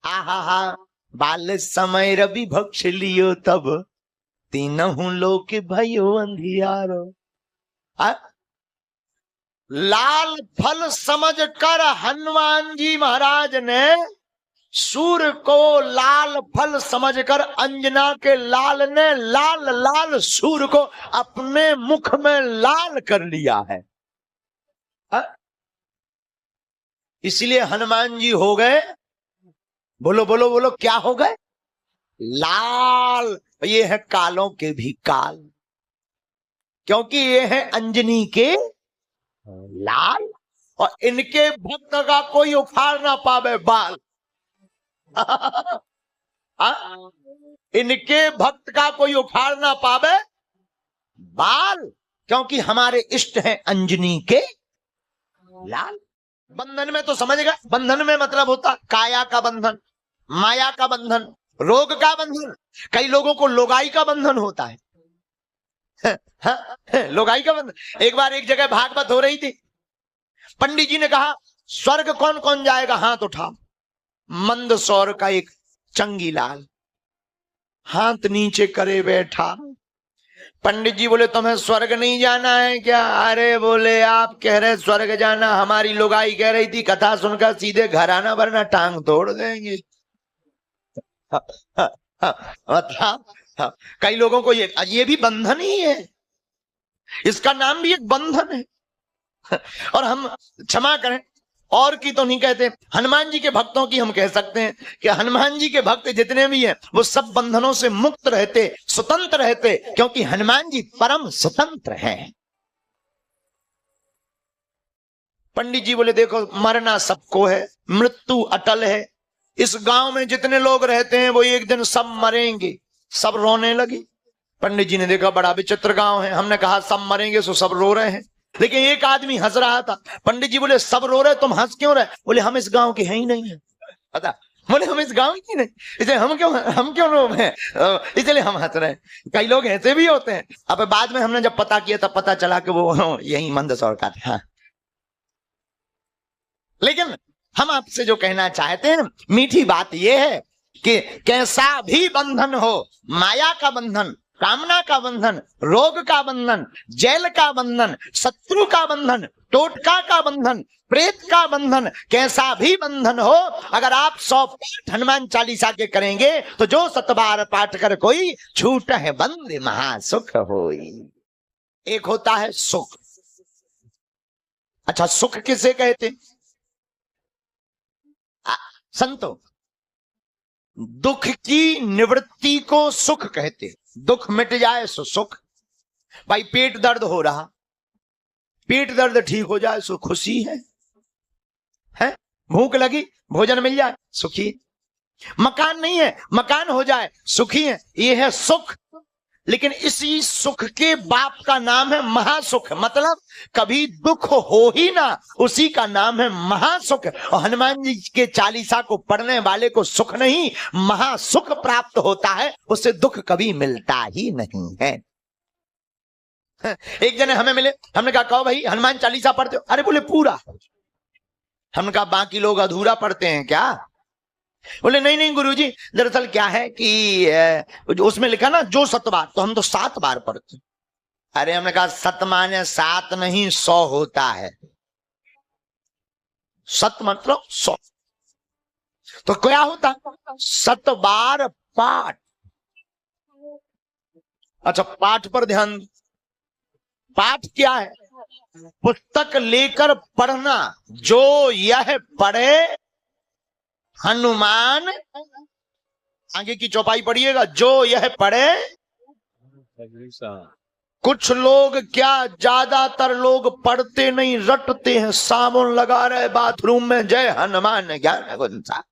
आहा बाल समय रवि भक्ष लियो तब तीनहु लोक भयो अंधियारो। लाल फल समझ कर हनुमान जी महाराज ने सूर्य को लाल फल समझकर अंजना के लाल ने लाल लाल सूर्य को अपने मुख में लाल कर लिया है। इसलिए हनुमान जी हो गए, बोलो बोलो बोलो, क्या हो गए? लाल। ये है कालों के भी काल, क्योंकि ये है अंजनी के लाल, और इनके भक्त का कोई उखाड़ ना पावे बाल। इनके भक्त का कोई उखाड़ ना पावे बाल, क्योंकि हमारे इष्ट हैं अंजनी के लाल। बंधन में तो समझेगा, बंधन में मतलब होता काया का बंधन, माया का बंधन, रोग का बंधन। कई लोगों को लोगाई का बंधन होता है। लोगाई का बंधन। एक बार एक जगह भागवत हो रही थी, पंडित जी ने कहा स्वर्ग कौन कौन जाएगा, हाथ उठा। मंदसौर का एक चंगीलाल हाथ नीचे करे बैठा। पंडित जी बोले तुम्हें स्वर्ग नहीं जाना है क्या? अरे बोले आप कह रहे स्वर्ग जाना, हमारी लोगाई कह रही थी कथा सुनकर सीधे घर आना वरना टांग तोड़ देंगे। कई लोगों को ये भी बंधन ही है, इसका नाम भी एक बंधन है। और हम क्षमा करें, और की तो नहीं कहते, हनुमान जी के भक्तों की हम कह सकते हैं कि हनुमान जी के भक्त जितने भी हैं वो सब बंधनों से मुक्त रहते, स्वतंत्र रहते, क्योंकि हनुमान जी परम स्वतंत्र हैं। पंडित जी बोले देखो मरना सबको है, मृत्यु अटल है। इस गांव में जितने लोग रहते हैं वो एक दिन सब मरेंगे। सब रोने लगी। पंडित जी ने देखा बड़ा विचित्र गांव है, हमने कहा सब मरेंगे सो सब रो रहे हैं, लेकिन एक आदमी हंस रहा था। पंडित जी बोले सब रो रहे तुम हंस क्यों रहे? बोले हम इस गांव के हैं ही नहीं है। पता बोले हम इस गांव की नहीं, इसलिए हम क्यों रो रहे हैं, इसलिए हम हंस रहे हैं। कई लोग ऐसे भी होते हैं। अब बाद में हमने जब पता किया तब पता चला कि वो यही मंदसौर का था। लेकिन हम आपसे जो कहना चाहते हैं, मीठी बात यह है कि कैसा भी बंधन हो, माया का बंधन, कामना का बंधन, रोग का बंधन, जेल का बंधन, शत्रु का बंधन, टोटका का बंधन, प्रेत का बंधन, कैसा भी बंधन हो, अगर आप 100 पाठ हनुमान चालीसा के करेंगे तो जो 7 बार पाठ कर कोई छूट है बंद महासुख होई। एक होता है सुख। अच्छा सुख किसे कहते? संतो दुख की निवृत्ति को सुख कहते। दुख मिट जाए सो सुख। भाई पेट दर्द हो रहा, पेट दर्द ठीक हो जाए सो खुशी है? भूख लगी भोजन मिल जाए सुखी। मकान नहीं है मकान हो जाए सुखी है, ये है सुख। लेकिन इसी सुख के बाप का नाम है महासुख, मतलब कभी दुख हो ही ना, उसी का नाम है महासुख। और हनुमान जी के चालीसा को पढ़ने वाले को सुख नहीं महासुख प्राप्त होता है, उससे दुख कभी मिलता ही नहीं है। एक जने हमें मिले, हमने कहा कहो भाई हनुमान चालीसा पढ़ते हो? अरे बोले पूरा। हमने कहा बाकी लोग अधूरा पढ़ते हैं क्या? बोले नहीं नहीं गुरुजी, दरअसल क्या है कि उसमें लिखा ना जो 7 बार, तो हम तो 7 बार पढ़ते। अरे हमने कहा 7 माने 7 नहीं 100 होता है। 7 मतलब 100। तो क्या होता? 7 बार पाठ। अच्छा पाठ पर ध्यान। पाठ क्या है? पुस्तक लेकर पढ़ना। जो यह पढ़े हनुमान, आगे की चौपाई पढ़िएगा, जो यह पढ़े। कुछ लोग क्या, ज्यादातर लोग पढ़ते नहीं, रटते हैं, साबुन लगा रहे बाथरूम में, जय हनुमान ज्ञान गुंसा।